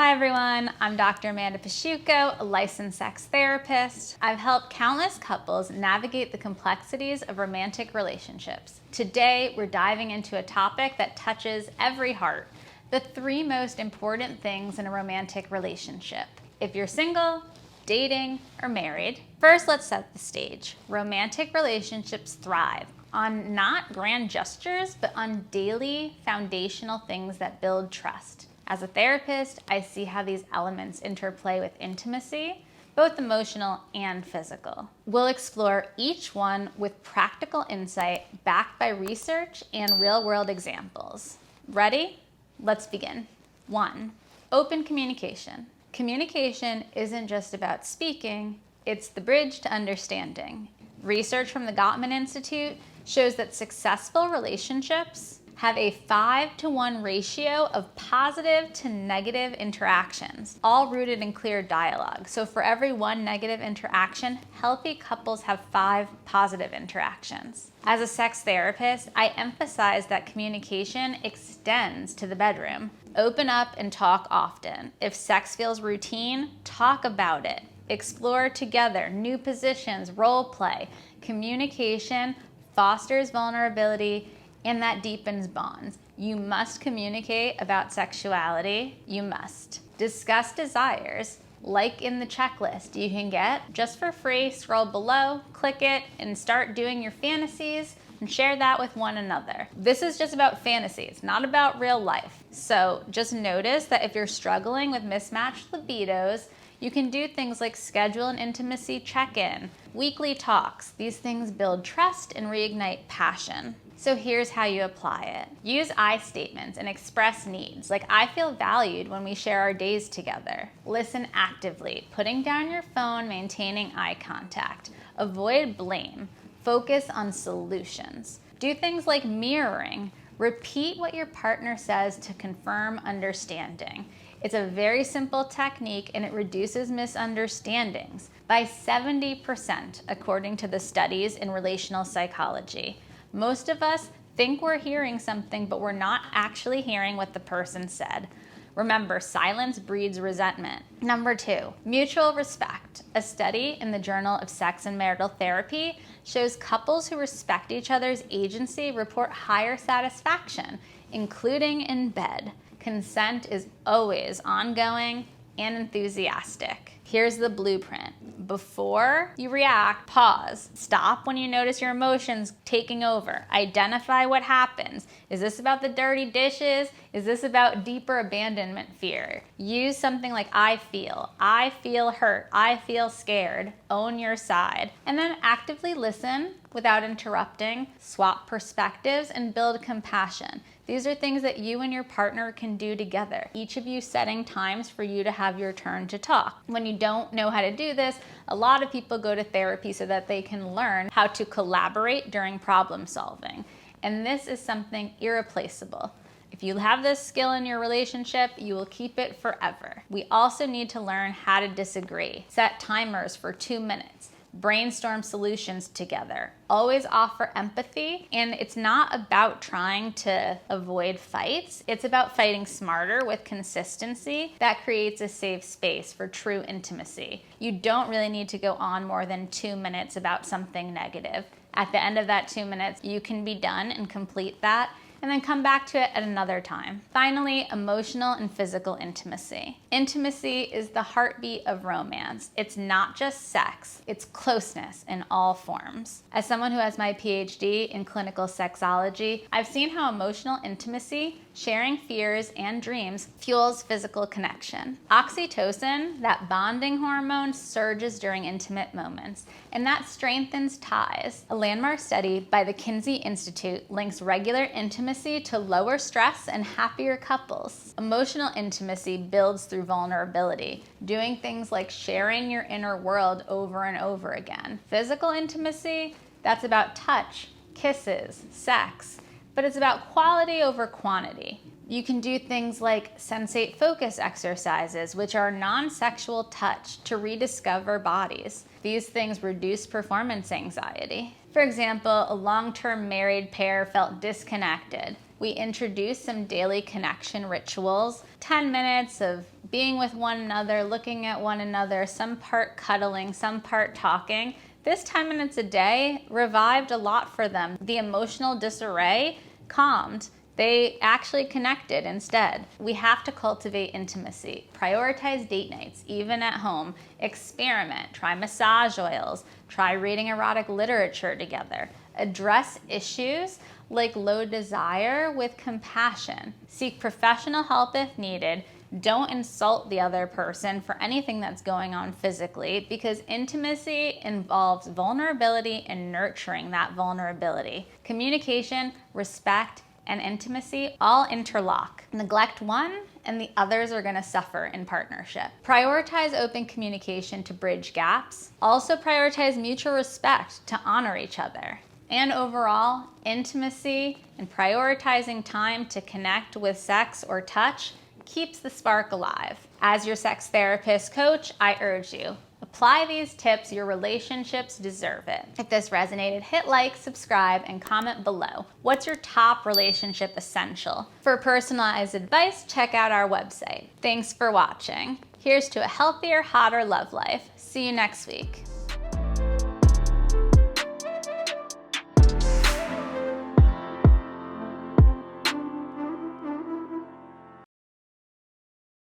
Hi everyone, I'm Dr. Amanda Pasciucco, a licensed sex therapist. I've helped countless couples navigate the complexities of romantic relationships. Today, we're diving into a topic that touches every heart, the 3 most important things in a romantic relationship. If you're single, dating, or married, first let's set the stage. Romantic relationships thrive on not grand gestures, but on daily foundational things that build trust. As a therapist, I see how these elements interplay with intimacy, both emotional and physical. We'll explore each one with practical insight backed by research and real-world examples. Ready? Let's begin. 1. Open communication. Communication isn't just about speaking, it's the bridge to understanding. Research from the Gottman Institute shows that successful relationships have a 5-to-1 ratio of positive to negative interactions, all rooted in clear dialogue. So for every 1 negative interaction, healthy couples have 5 positive interactions. As a sex therapist, I emphasize that communication extends to the bedroom. Open up and talk often. If sex feels routine, talk about it. Explore together new positions, role play. Communication fosters vulnerability and that deepens bonds. You must communicate about sexuality. You must. Discuss desires, like in the checklist you can get just for free. Scroll below, click it, and start doing your fantasies and share that with one another. This is just about fantasies, not about real life. So just notice that if you're struggling with mismatched libidos, you can do things like schedule an intimacy check-in, weekly talks. These things build trust and reignite passion. So here's how you apply it. Use I statements and express needs, like I feel valued when we share our days together. Listen actively, putting down your phone, maintaining eye contact. Avoid blame. Focus on solutions. Do things like mirroring. Repeat what your partner says to confirm understanding. It's a very simple technique and it reduces misunderstandings by 70%, according to the studies in relational psychology. Most of us think we're hearing something, but we're not actually hearing what the person said. Remember, silence breeds resentment. Number 2, mutual respect. A study in the Journal of Sex and Marital Therapy shows couples who respect each other's agency report higher satisfaction, including in bed. Consent is always ongoing and enthusiastic. Here's the blueprint. Before you react, pause. Stop when you notice your emotions taking over. Identify what happens. Is this about the dirty dishes? Is this about deeper abandonment fear? Use something like I feel hurt, I feel scared. Own your side. And then actively listen without interrupting, swap perspectives, and build compassion. These are things that you and your partner can do together. Each of you setting times for you to have your turn to talk. When you don't know how to do this, a lot of people go to therapy so that they can learn how to collaborate during problem solving. And this is something irreplaceable. If you have this skill in your relationship, you will keep it forever. We also need to learn how to disagree. Set timers for 2 minutes. Brainstorm solutions together. Always offer empathy, and it's not about trying to avoid fights. It's about fighting smarter with consistency that creates a safe space for true intimacy. You don't really need to go on more than 2 minutes about something negative. At the end of that 2 minutes, you can be done and complete that, and then come back to it at another time. Finally, emotional and physical intimacy. Intimacy is the heartbeat of romance. It's not just sex, it's closeness in all forms. As someone who has my PhD in clinical sexology, I've seen how emotional intimacy, sharing fears and dreams, fuels physical connection. Oxytocin, that bonding hormone, surges during intimate moments, and that strengthens ties. A landmark study by the Kinsey Institute links regular intimacy to lower stress and happier couples. Emotional intimacy builds through vulnerability, doing things like sharing your inner world over and over again. Physical intimacy, that's about touch, kisses, sex, but it's about quality over quantity. You can do things like sensate focus exercises, which are non-sexual touch to rediscover bodies. These things reduce performance anxiety. For example, a long-term married pair felt disconnected. We introduce some daily connection rituals, 10 minutes of being with one another, looking at one another, some part cuddling, some part talking. This 10 minutes a day revived a lot for them. The emotional disarray calmed. They actually connected instead. We have to cultivate intimacy. Prioritize date nights, even at home. Experiment. Try massage oils. Try reading erotic literature together. Address issues like low desire with compassion. Seek professional help if needed. Don't insult the other person for anything that's going on physically, because intimacy involves vulnerability and nurturing that vulnerability. Communication, respect, and intimacy all interlock. Neglect one and the others are gonna suffer in partnership. Prioritize open communication to bridge gaps. Also prioritize mutual respect to honor each other. And overall, intimacy and prioritizing time to connect with sex or touch keeps the spark alive. As your sex therapist coach, I urge you, apply these tips. Your relationships deserve it. If this resonated, hit like, subscribe, and comment below. What's your top relationship essential? For personalized advice, check out our website. Thanks for watching. Here's to a healthier, hotter love life. See you next week.